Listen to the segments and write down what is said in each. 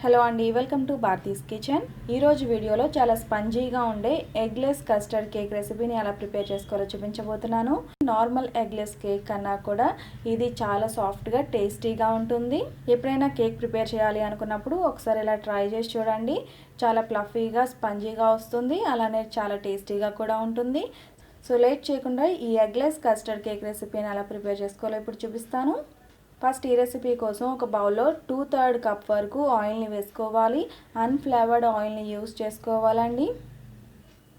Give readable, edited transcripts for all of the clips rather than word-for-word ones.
Hello అండి, welcome to Bharati's kitchen. ఈరోజు వీడియోలో చాలా స్పంజీగా ఉండే ఎగ్లెస్ కస్టర్డ్ కేక్ రెసిపీని ఎలా ప్రిపేర్ చేసుకోవాలో చూపించబోతున్నాను. నార్మల్ ఎగ్లెస్ కేక్ కన్నా కూడా ఇది చాలా సాఫ్ట్గా టేస్టీగా ఉంటుంది. ఎప్పుడైనా కేక్ ప్రిపేర్ చేయాలి అనుకున్నప్పుడు ఒకసారి ఇలా ట్రై చేసి చూడండి. చాలా ఫ్లఫీగా స్పంజీగా వస్తుంది, అలానే చాలా టేస్టీగా కూడా ఉంటుంది. సో లేట్ చేయకుండా ఈ ఎగ్లెస్ కస్టర్డ్ కేక్ రెసిపీని ఎలా ప్రిపేర్ చేసుకోవాలో ఇప్పుడు చూపిస్తాను. ఫస్ట్ ఈ రెసిపీ కోసం ఒక బౌల్లో 2/3 కప్ వరకు ఆయిల్ని వేసుకోవాలి. అన్ఫ్లేవర్డ్ ఆయిల్ని యూస్ చేసుకోవాలండి.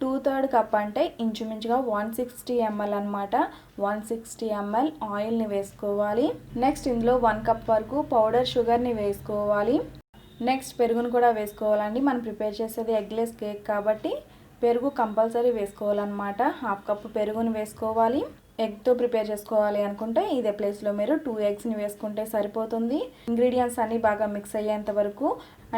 2/3 కప్ అంటే ఇంచుమించుగా 160 ml అనమాట. 160 ml ఆయిల్ని వేసుకోవాలి. నెక్స్ట్ ఇందులో 1 కప్ వరకు పౌడర్ షుగర్ని వేసుకోవాలి. నెక్స్ట్ పెరుగును కూడా వేసుకోవాలండి. మనం ప్రిపేర్ చేసేది ఎగ్లెస్ కేక్ కాబట్టి పెరుగు కంపల్సరీ వేసుకోవాలన్నమాట. 1/2 కప్ పెరుగుని వేసుకోవాలి. ఎగ్తో ప్రిపేర్ చేసుకోవాలి అనుకుంటే ఇదే ప్లేస్లో మీరు 2 ఎగ్స్ని వేసుకుంటే సరిపోతుంది. ఇంగ్రీడియంట్స్ అన్నీ బాగా మిక్స్ అయ్యేంత వరకు,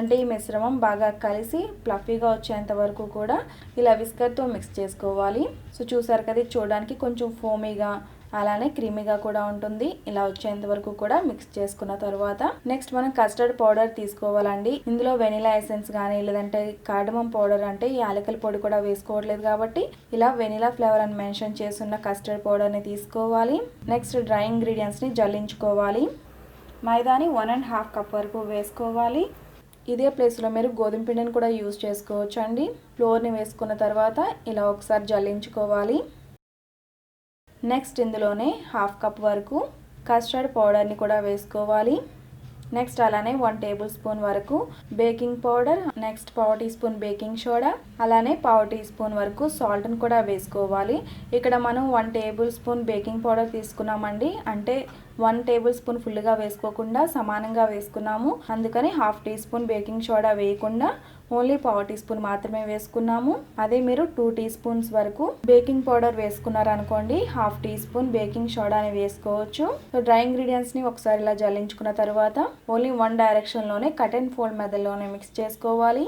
అంటే ఈ మిశ్రమం బాగా కలిసి ఫ్లఫీగా వచ్చేంత వరకు కూడా ఇలా విస్కర్తో మిక్స్ చేసుకోవాలి. సో చూసారు కదా, చూడడానికి కొంచెం ఫోమీగా అలానే క్రీమీగా కూడా ఉంటుంది. ఇలా వచ్చేంత వరకు కూడా మిక్స్ చేసుకున్న తర్వాత నెక్స్ట్ మనం కస్టర్డ్ పౌడర్ తీసుకోవాలండి. ఇందులో వెనిలా ఎసెన్స్ కానీ లేదంటే కార్డమం పౌడర్ అంటే యాలకుల పొడి కూడా వేసుకోవట్లేదు కాబట్టి ఇలా వెనిలా ఫ్లేవర్ అని మెన్షన్ చేస్తున్న కస్టర్డ్ పౌడర్ని తీసుకోవాలి. నెక్స్ట్ డ్రై ఇంగ్రీడియంట్స్ని జల్లించుకోవాలి. మైదాని 1.5 కప్ వరకు వేసుకోవాలి. ఇదే ప్లేస్లో మీరు గోధుమ పిండిని కూడా యూజ్ చేసుకోవచ్చు అండి. ఫ్లోర్ని వేసుకున్న తర్వాత ఇలా ఒకసారి జల్లించుకోవాలి. నెక్స్ట్ ఇందులోనే 1/2 కప్ వరకు కస్టర్డ్ పౌడర్ని కూడా వేసుకోవాలి. నెక్స్ట్ అలానే 1 టేబుల్ స్పూన్ వరకు baking powder, next 1/2 teaspoon baking soda, అలానే 1/2 టీ స్పూన్ వరకు సాల్ట్ని కూడా వేసుకోవాలి. ఇక్కడ మనం 1 టేబుల్ స్పూన్ బేకింగ్ పౌడర్ తీసుకున్నామండి. అంటే 1 టేబుల్ స్పూన్ ఫుల్గా వేసుకోకుండా సమానంగా వేసుకున్నాము. అందుకని 1/2 టీ స్పూన్ బేకింగ్ సోడా వేయకుండా ఓన్లీ 1/2 టీ స్పూన్ మాత్రమే వేసుకున్నాము. అదే మీరు 2 టీ స్పూన్స్ వరకు బేకింగ్ పౌడర్ వేసుకున్నారనుకోండి, 1/2 టీ స్పూన్ బేకింగ్ సోడాని వేసుకోవచ్చు. సో డ్రై ఇంగ్రీడియంట్స్ని ఒకసారి ఇలా జల్లించుకున్న తర్వాత ఓన్లీ 1 డైరెక్షన్లోనే కట్ అండ్ ఫోల్డ్ మెథడ్లోనే మిక్స్ చేసుకోవాలి.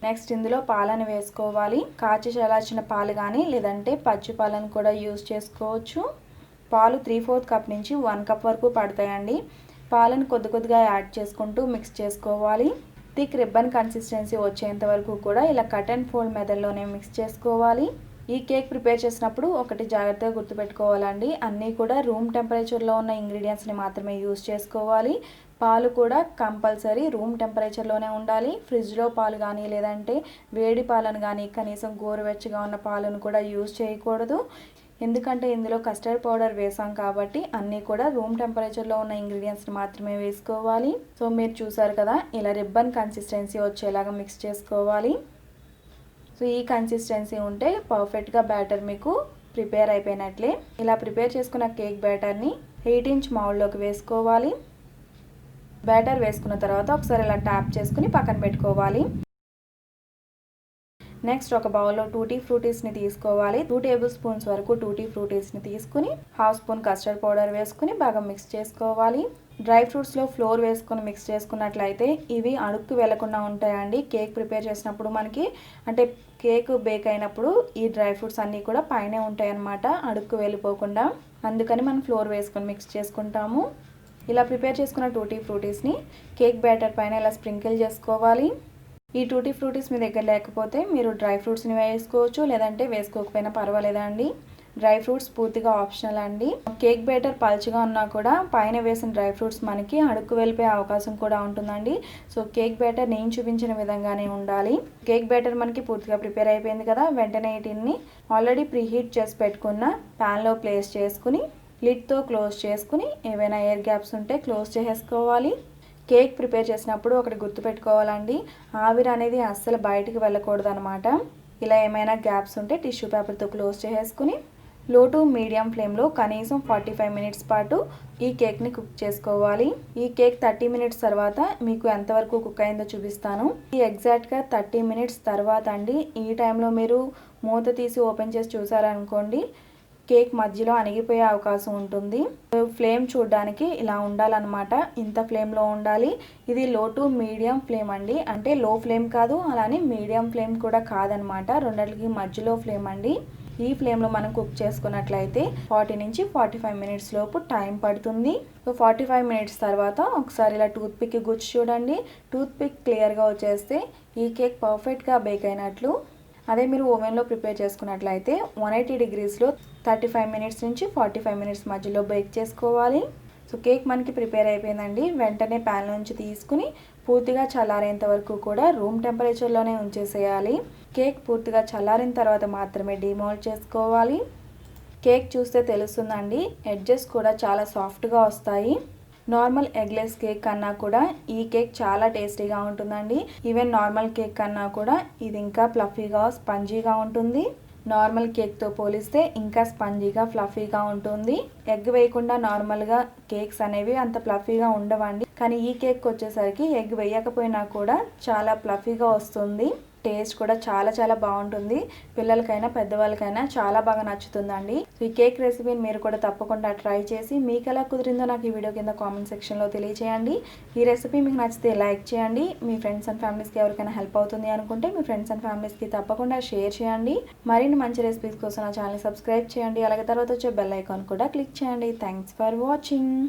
నెక్స్ట్ ఇందులో పాలను వేసుకోవాలి. కాచి చల్లార్చిన పాలు కానీ లేదంటే పచ్చి పాలను కూడా యూజ్ చేసుకోవచ్చు. పాలు 3/4 కప్ నుంచి 1 కప్ వరకు పడతాయండి. పాలను కొద్దిగా యాడ్ చేసుకుంటూ మిక్స్ చేసుకోవాలి. థిక్ రిబ్బన్ కన్సిస్టెన్సీ వచ్చేంత వరకు కూడా ఇలా కట్ అండ్ ఫోల్డ్ మెథడ్లోనే మిక్స్ చేసుకోవాలి. ఈ కేక్ ప్రిపేర్ చేసినప్పుడు ఒకటి జాగ్రత్తగా గుర్తుపెట్టుకోవాలండి, అన్నీ కూడా రూమ్ టెంపరేచర్లో ఉన్న ఇంగ్రీడియంట్స్ని మాత్రమే యూజ్ చేసుకోవాలి. పాలు కూడా కంపల్సరీ రూమ్ టెంపరేచర్లోనే ఉండాలి. ఫ్రిడ్జ్లో పాలు కానీ లేదంటే వేడి పాలను కానీ కనీసం గోరువెచ్చగా ఉన్న పాలను కూడా యూజ్ చేయకూడదు. ఎందుకంటే ఇందులో కస్టర్డ్ పౌడర్ వేసాం కాబట్టి అన్నీ కూడా రూమ్ టెంపరేచర్లో ఉన్న ఇంగ్రీడియంట్స్ని మాత్రమే వేసుకోవాలి. సో మీరు చూసారు కదా, ఇలా రిబ్బన్ కన్సిస్టెన్సీ వచ్చేలాగా మిక్స్ చేసుకోవాలి. సో ఈ కన్సిస్టెన్సీ ఉంటే పర్ఫెక్ట్గా బ్యాటర్ మీకు ప్రిపేర్ అయిపోయినట్లే. ఇలా ప్రిపేర్ చేసుకున్న కేక్ బ్యాటర్ని 8 ఇంచ్ మౌల్డ్లోకి వేసుకోవాలి. బ్యాటర్ వేసుకున్న తర్వాత ఒకసారి ఇలా ట్యాప్ చేసుకుని పక్కన పెట్టుకోవాలి. నెక్స్ట్ ఒక బౌల్లో టూటీ ఫ్రూటీస్ని తీసుకోవాలి. 2 టేబుల్ స్పూన్స్ వరకు టూటీ ఫ్రూటీస్ని తీసుకుని 1/2 స్పూన్ కస్టర్డ్ పౌడర్ వేసుకుని బాగా మిక్స్ చేసుకోవాలి. డ్రై ఫ్రూట్స్లో ఫ్లోర్ వేసుకుని మిక్స్ చేసుకున్నట్లయితే ఇవి అడుక్కు వెళ్లకుండా ఉంటాయండి. కేక్ ప్రిపేర్ చేసినప్పుడు మనకి అంటే కేక్ బేక్ అయినప్పుడు ఈ డ్రై ఫ్రూట్స్ అన్నీ కూడా పైనే ఉంటాయి అన్నమాట, అడుక్కు వెళ్ళిపోకుండా. అందుకని మనం ఫ్లోర్ వేసుకొని మిక్స్ చేసుకుంటాము. ఇలా ప్రిపేర్ చేసుకున్న టూటీ ఫ్రూటీస్ని కేక్ బ్యాటర్ పైన ఇలా స్ప్రింకిల్ చేసుకోవాలి. ఈ టూటీ ఫ్రూటీస్ మీ దగ్గర లేకపోతే మీరు డ్రై ఫ్రూట్స్ని వేసుకోవచ్చు, లేదంటే వేసుకోకపోయినా పర్వాలేదండి. డ్రై ఫ్రూట్స్ పూర్తిగా ఆప్షనల్ అండి. కేక్ బ్యాటర్ పల్చగా ఉన్నా కూడా పైన వేసిన డ్రై ఫ్రూట్స్ మనకి అడుక్కు వెళ్ళిపోయే అవకాశం కూడా ఉంటుందండి. సో కేక్ బ్యాటర్ నేను చూపించిన విధంగానే ఉండాలి. కేక్ బ్యాటర్ మనకి పూర్తిగా ప్రిపేర్ అయిపోయింది కదా, వెంటనే వీటిని ఆల్రెడీ ప్రీహీట్ చేసి పెట్టుకున్న ప్యాన్లో ప్లేస్ చేసుకుని లిడ్తో క్లోజ్ చేసుకుని ఏవైనా ఎయిర్ గ్యాప్స్ ఉంటే క్లోజ్ చేసుకోవాలి. కేక్ ప్రిపేర్ చేసినప్పుడు ఒకటి గుర్తుపెట్టుకోవాలండి, ఆవిరి అనేది అస్సలు బయటికి వెళ్ళకూడదు అనమాట. ఇలా ఏమైనా గ్యాప్స్ ఉంటే టిష్యూ పేపర్తో క్లోజ్ చేసుకుని లో టు మీడియం ఫ్లేమ్లో కనీసం 45 మినిట్స్ పాటు ఈ కేక్ని కుక్ చేసుకోవాలి. ఈ కేక్ 30 మినిట్స్ తర్వాత మీకు ఎంతవరకు కుక్ అయిందో చూపిస్తాను. ఈ ఎగ్జాక్ట్గా 30 మినిట్స్ తర్వాత అండి, ఈ టైంలో మీరు మూత తీసి ఓపెన్ చేసి చూసారనుకోండి, కేక్ మధ్యలో అణిగిపోయే అవకాశం ఉంటుంది. ఫ్లేమ్ చూడడానికి ఇలా ఉండాలన్నమాట, ఇంత ఫ్లేమ్లో ఉండాలి. ఇది లో టు మీడియం ఫ్లేమ్ అండి, అంటే లో ఫ్లేమ్ కాదు అలానే మీడియం ఫ్లేమ్ కూడా కాదనమాట, రెండింటికి మధ్యలో ఫ్లేమ్ అండి. ఈ ఫ్లేమ్లో మనం కుక్ చేసుకున్నట్లయితే 40 నుంచి 45 మినిట్స్ లోపు టైం పడుతుంది. సో 45 మినిట్స్ తర్వాత ఒకసారి ఇలా టూత్ పిక్ గుచ్చి చూడండి. టూత్ పిక్ క్లియర్గా వచ్చేస్తే ఈ కేక్ పర్ఫెక్ట్గా బేక్ అయినట్లు. అదే మీరు ఓవెన్లో ప్రిపేర్ చేసుకున్నట్లయితే 180 డిగ్రీస్లో 35 మినిట్స్ నుంచి 45 మినిట్స్ మధ్యలో బేక్ చేసుకోవాలి. సో కేక్ మనకి ప్రిపేర్ అయిపోయిందండి. వెంటనే ప్యాన్ నుంచి తీసుకుని పూర్తిగా చల్లారేంత వరకు కూడా రూమ్ టెంపరేచర్లోనే ఉంచేసేయాలి. కేక్ పూర్తిగా చల్లారిన తర్వాత మాత్రమే డిమోల్డ్ చేసుకోవాలి. కేక్ చూస్తే తెలుస్తుందండి, ఎడ్జెస్ కూడా చాలా సాఫ్ట్గా వస్తాయి. నార్మల్ ఎగ్లెస్ కేక్ కన్నా కూడా ఈ కేక్ చాలా టేస్టీగా ఉంటుందండి. ఈవెన్ నార్మల్ కేక్ కన్నా కూడా ఇది ఇంకా ఫ్లఫీగా స్పంజీగా ఉంటుంది. నార్మల్ కేక్తో పోలిస్తే ఇంకా స్పంజీగా ఫ్లఫీగా ఉంటుంది. ఎగ్ వేయకుండా నార్మల్గా కేక్స్ అనేవి అంత ఫ్లఫీగా ఉండవండి. కానీ ఈ కేక్ వచ్చేసరికి ఎగ్ వేయకపోయినా కూడా చాలా ఫ్లఫీగా వస్తుంది. టేస్ట్ కూడా చాలా బాగుంటుంది. పిల్లలకైనా పెద్దవాళ్ళకైనా చాలా బాగా నచ్చుతుందండి. ఈ కేక్ రెసిపీని మీరు కూడా తప్పకుండా ట్రై చేసి మీకు ఎలా కుదిరిందో నాకు ఈ వీడియో కింద కామెంట్ సెక్షన్లో తెలియచేయండి. ఈ రెసిపీ మీకు నచ్చితే లైక్ చేయండి. మీ ఫ్రెండ్స్ అండ్ ఫ్యామిలీస్కి ఎవరికైనా హెల్ప్ అవుతుంది అనుకుంటే మీ ఫ్రెండ్స్ అండ్ ఫ్యామిలీస్కి తప్పకుండా షేర్ చేయండి. మరిన్ని మంచి రెసిపీస్ కోసం నా ఛానల్ సబ్స్క్రైబ్ చేయండి. అలాగే తర్వాత వచ్చే బెల్ ఐకాన్ కూడా క్లిక్ చేయండి. Thanks for watching.